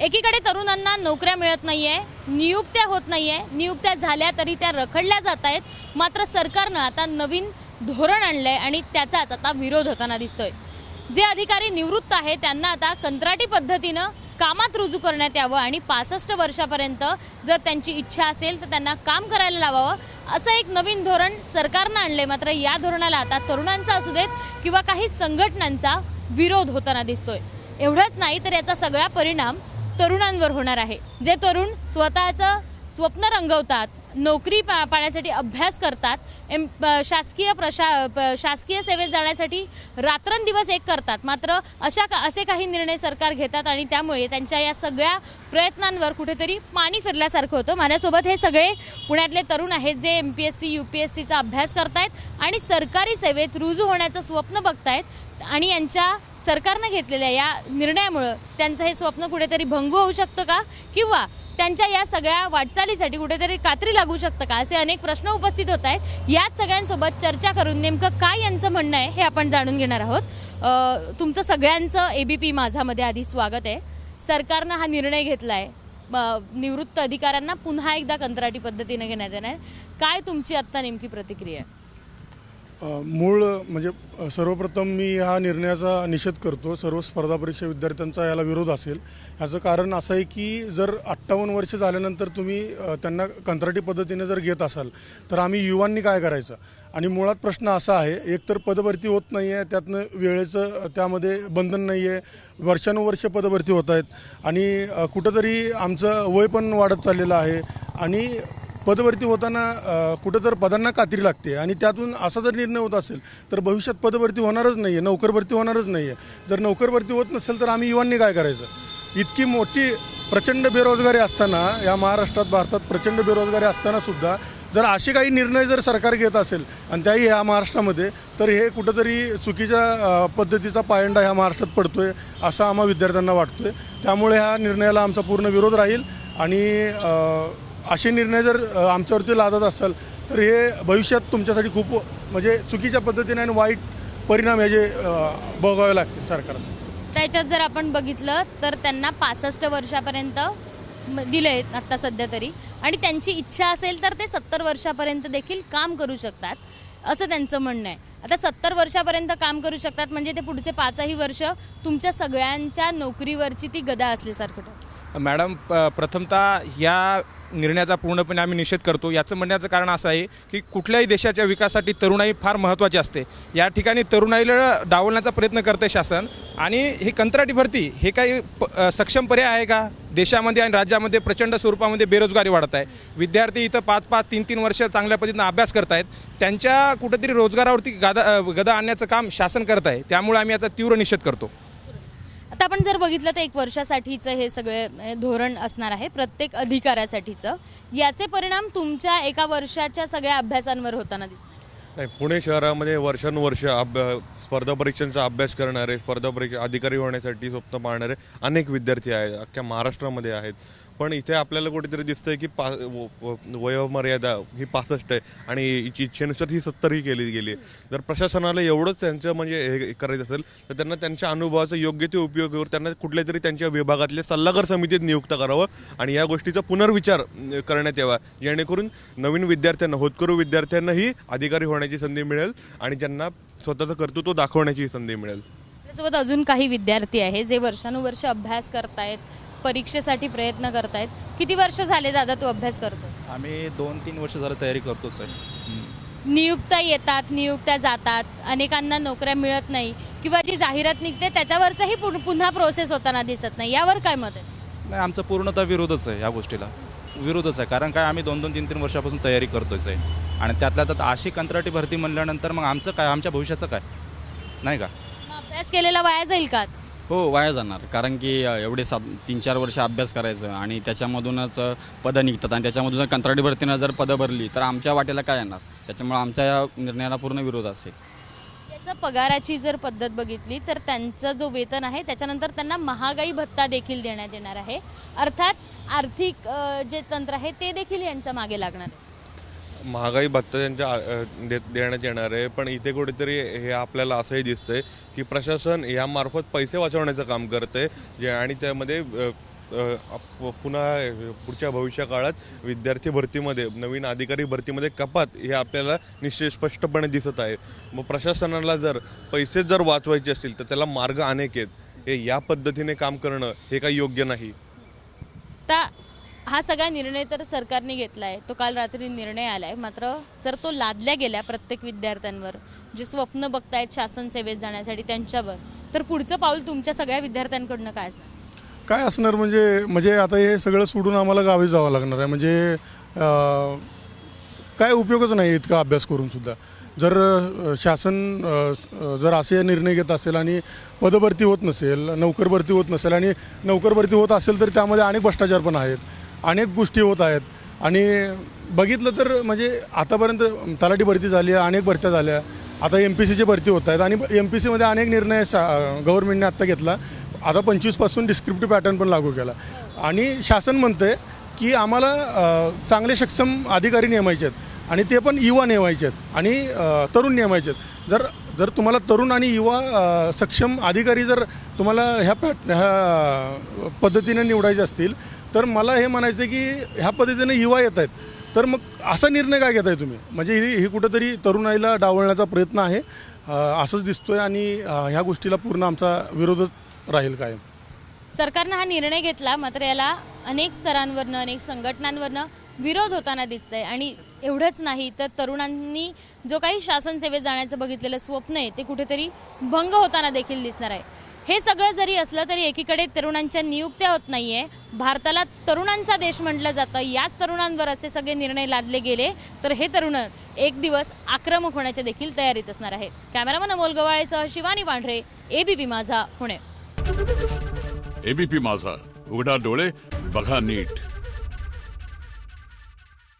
एकीकडे तरुणांना नोकऱ्या मिळत नाहीये, नियुक्त्या होत नाहीये, नियुक्त्या झाल्या तरी त्या रखडल्या जात आहेत. मात्र सरकारनं आता नवीन धोरण आणलंय आणि त्याचाच आता विरोध होताना दिसतोय. जे अधिकारी निवृत्त आहेत त्यांना आता कंत्राटी पद्धतीनं कामात रुजू करण्यात यावं आणि 65 वर्षापर्यंत जर त्यांची इच्छा असेल तर त्यांना काम करायला लावावं, असं एक नवीन धोरण सरकारनं आणलंय. मात्र या धोरणाला आता तरुणांचा असू देत किंवा काही संघटनांचा विरोध होताना दिसतोय. एवढंच नाही तर याचा सगळा परिणाम तरुणांवर होणार आहे. जे तरुण स्वतःचं स्वप्न रंगवतात, नोकरी पाण्यासाठी अभ्यास करतात, शासकीय सेवेत जाण्यासाठी रात्रंदिवस एक करतात. मात्र असे काही निर्णय सरकार घेतात आणि त्यामुळे त्यांच्या या सगळ्या प्रयत्नांवर कुठेतरी पाणी फिरल्यासारखं होतं. माझ्यासोबत हे सगळे पुण्यातले तरुण आहेत जे MPSC UPSCचा अभ्यास करतायत आणि सरकारी सेवेत रुजू होण्याचं स्वप्न बघतायत आणि यांच्या सरकारनं घेतलेल्या या निर्णयामुळं त्यांचं हे स्वप्न कुठेतरी भंग होऊ शकतं का, किंवा त्यांच्या या सगळ्या वाटचालीसाठी कुठेतरी कात्री लागू शकतं का, असे अनेक प्रश्न उपस्थित होत आहेत. याच सगळ्यांसोबत चर्चा करून नेमकं काय यांचं म्हणणं आहे हे आपण जाणून घेणार आहोत. तुमचं सगळ्यांचं ABP माझामध्ये आधी स्वागत आहे. सरकारनं हा निर्णय घेतला आहे, निवृत्त अधिकाऱ्यांना पुन्हा एकदा कंत्राटी पद्धतीने घेण्यात येणार. काय तुमची आत्ता नेमकी प्रतिक्रिया आहे? मूळ म्हणजे सर्वप्रथम मी ह्या निर्णयाचा निषेध करतो. सर्व स्पर्धा परीक्षा विद्यार्थ्यांचा याला विरोध असेल. ह्याचं कारण असं आहे की जर 58 वर्ष झाल्यानंतर तुम्ही त्यांना कंत्राटी पद्धतीने जर घेत असाल तर आम्ही युवांनी काय करायचं. आणि मुळात प्रश्न असा आहे, एकतर पदभरती होत नाही आहे, त्यातनं वेळेचं त्यामध्ये बंधन नाही आहे, वर्षानुवर्षे पदभरती होत आहेत आणि कुठंतरी आमचं वय पण वाढत चाललेलं आहे आणि पदभरती होताना कुठं तर पदांना कात्री लागते आणि त्यातून असा जर निर्णय होत असेल तर भविष्यात पदभरती होणारच नाही आहे, नोकर भरती होणारच नाही आहे. जर नोकर भरती होत नसेल तर आम्ही युवांनी काय करायचं. इतकी मोठी प्रचंड बेरोजगारी असताना, या महाराष्ट्रात भारतात प्रचंड बेरोजगारी असतानासुद्धा जर असे काही निर्णय जर सरकार घेत असेल आणि त्याही ह्या महाराष्ट्रामध्ये, तर हे कुठंतरी चुकीच्या पद्धतीचा पायंडा ह्या महाराष्ट्रात पडतो आहे असं आम्हा विद्यार्थ्यांना वाटतो आहे. त्यामुळे ह्या निर्णयाला आमचा पूर्ण विरोध राहील आणि असे निर्णय जर आमच्यावरती लादत असाल तर हे भविष्यात तुमच्यासाठी खूप म्हणजे चुकीच्या पद्धतीने आणि वाईट परिणाम ह्याचे भोगावे लागतील सरकारला. त्याच्यात जर आपण बघितलं तर त्यांना 65 वर्षापर्यंत दिले आत्ता सध्या तरी, आणि त्यांची इच्छा असेल तर ते 70 वर्षापर्यंत देखील काम करू शकतात असं त्यांचं म्हणणं आहे. आता 70 वर्षापर्यंत काम करू शकतात म्हणजे ते पुढचे 5ही वर्ष तुमच्या सगळ्यांच्या नोकरीवरची ती गदा असल्यासारखं ठरतं. मॅडम, प्रथमतः या निर्णयाचा पूर्णपणे आम्ही निषेध करतो. याचं म्हणण्याचं कारण असं आहे की कुठल्याही देशाच्या विकासासाठी तरुणाई फार महत्त्वाची असते. या ठिकाणी तरुणाईला डावलण्याचा प्रयत्न करते शासन आणि ही कंत्राटी भरती हे काही सक्षम पर्याय आहे का? देशामध्ये आणि राज्यामध्ये प्रचंड स्वरूपामध्ये बेरोजगारी वाढत आहे. विद्यार्थी इथं 5-5, 3-3 वर्ष चांगल्या पद्धतीनं अभ्यास करत आहेत. त्यांच्या कुठेतरी रोजगारावरती गदा आणण्याचं काम शासन करत आहे. त्यामुळे आम्ही याचा तीव्र निषेध करतो. आता आपण जर बघितलं तर 1 वर्षासाठीचं हे सगळे धोरण असणार आहे प्रत्येक अधिकाऱ्यासाठीचं. याचे परिणाम तुमच्या 1 वर्षाच्या सगळ्या अभ्यासांवर होताना दिसतात. नाही, पुणे शहरामध्ये वर्षानुवर्ष स्पर्धा परीक्षांचा अभ्यास करणारे, स्पर्धा परीक्षा अधिकारी होण्यासाठी स्वप्न पाहणारे अनेक विद्यार्थी आहेत, अख्ख्या महाराष्ट्रामध्ये आहेत. पण इथे आपल्याला कुठेतरी दिसतंय की वयोमर्यादा ही 65 आहे आणि इच्छेनुसार ही 70 ही केली गेली. जर प्रशासनाला एवढंच त्यांचं म्हणजे हे करायचं असेल तर त्यांना त्यांच्या अनुभवाचा योग्य ते उपयोग करून त्यांना कुठल्या तरी त्यांच्या विभागातल्या सल्लागार समितीत नियुक्त करावं आणि या गोष्टीचा पुनर्विचार करण्यात यावा, जेणेकरून नवीन विद्यार्थ्यांना, होतकरू विद्यार्थ्यांनाही अधिकारी होण्याची संधी मिळेल आणि ज्यांना स्वतःचं कर्तृत्व दाखवण्याची संधी मिळेल. त्यासोबत अजून काही विद्यार्थी आहे जे वर्षानुवर्ष अभ्यास करतायत, परीक्षेसाठी प्रयत्न करतायत. किती वर्ष झाले दादा तू अभ्यास करतो? आम्ही 2-3 वर्ष झालं तयारी करतोच आहे. नियुक्त्या येतात, नियुक्त्या जातात, अनेकांना नोकऱ्या मिळत नाही किंवा जी जाहिरात निघते त्याच्यावरचंही पुन्हा प्रोसेस होताना दिसत नाही. यावर काय मत आहे? नाही, आमचा पूर्णतः विरोधच आहे. या गोष्टीला विरोधच आहे. कारण काय, आम्ही 2-2, 3-3 वर्षापासून तयारी करतोच आहे आणि त्यातल्या त्यात अशी कंत्राटी भरती म्हणल्यानंतर मग आमचं काय, आमच्या भविष्याचं काय, नाही का? अभ्यास केलेला वाया जाईल का? हो, वाया जाणार. कारण की एवढे 3-4 वर्ष अभ्यास करायचं आणि त्याच्यामधूनच पदं निघतात आणि त्याच्यामधून कंत्राटी भरतीनं जर पदं भरली तर आमच्या वाटेला काय येणार. त्याच्यामुळे आमच्या या निर्णयाला पूर्ण विरोध असेल. त्याचं पगाराची जर पद्धत बघितली तर त्यांचं जो वेतन आहे त्याच्यानंतर त्यांना महागाई भत्ता देखील देण्यात येणार आहे. अर्थात आर्थिक जे तंत्र आहे ते देखील यांच्या मागे लागणार आहे. महागाई भत्ता त्यांच्या देण्यात येणार आहे. पण इथे कुठेतरी हे आपल्याला असंही दिसतंय की प्रशासन यामार्फत पैसे वाचवण्याचं काम करते जे आणि त्यामध्ये पुन्हा पुढच्या भविष्य काळात विद्यार्थी भरतीमध्ये नवीन अधिकारी भरतीमध्ये कपात हे आपल्याला निश्चित स्पष्टपणे दिसत आहे. मग प्रशासनाला जर पैसे जर वाचवायचे असतील तर त्याला मार्ग अनेक आहेत. हे या पद्धतीने काम करणं हे काही योग्य नाही. आता हा सगळा निर्णय तर सरकारने घेतला आहे, तो काल रात्री निर्णय आला आहे. मात्र जर तो लादल्या गेला प्रत्येक विद्यार्थ्यांवर, जे स्वप्न बघतायत शासन सेवेत जाण्यासाठी त्यांच्यावर, तर पुढचं पाऊल तुमच्या सगळ्या विद्यार्थ्यांकडनं काय असणार? काय असणार म्हणजे आता हे सगळं सोडून आम्हाला गावी जावं लागणार आहे. म्हणजे काय उपयोगच नाही इतका अभ्यास करून सुद्धा. जर शासन जर असे निर्णय घेत असेल आणि पदभरती होत नसेल, नोकर भरती होत नसेल, आणि नोकर भरती होत असेल तर त्यामध्ये अनेक भ्रष्टाचार पण आहेत, अनेक गोष्टी होत आहेत. आणि बघितलं तर म्हणजे आतापर्यंत तलाठी भरती झाली आहे, अनेक भरत्या झाल्या, आता MPCची भरती होत आहेत. आणि MPCमध्ये अनेक निर्णय गव्हर्नमेंटने आत्ता घेतला. आता 25पासून डिस्क्रिप्टिव्ह पॅटर्न पण लागू केला. आणि शासन म्हणतंय की आम्हाला चांगले सक्षम अधिकारी नेमायचे आहेत, आणि ते पण युवा नेमायचे आहेत आणि तरुण नेमायचे आहेत. जर तुम्हाला तरुण आणि युवा सक्षम अधिकारी जर तुम्हाला ह्या पद्धतीने निवडायचे असतील तर मला हे म्हणायचं की ह्या पद्धतीने युवा येत आहेत, तर मग असा निर्णय काय घेताय तुम्ही? म्हणजे ही कुठंतरी तरुणाईला डावलण्याचा प्रयत्न आहे असंच दिसतोय. आणि ह्या गोष्टीला पूर्ण आमचा विरोधच राहील कायम. सरकारनं हा निर्णय घेतला, मात्र याला अनेक स्तरांवरनं, अनेक संघटनांवरनं विरोध होताना दिसतंय. आणि एवढंच नाही तर तरुणांनी जो काही शासन सेवेत जाण्याचं बघितलेलं स्वप्न आहे ते कुठेतरी भंग होताना देखील दिसणार आहे. हे सगळं जरी असलं तरी एकीकडे तरुणांच्या नियुक्त्या होत नाहीये. भारताला तरुणांचा देश म्हटलं जातं. याच तरुणांवर असे सगळे निर्णय लादले गेले तर हे तरुण एक दिवस आक्रमक होण्याच्या देखील तयारीत असणार आहेत. कॅमेरामन अमोल गवाळेसह शिवानी पांढरे, ABP माझा, पुणे. ABP माझा, उघडा डोळे बघा नीट.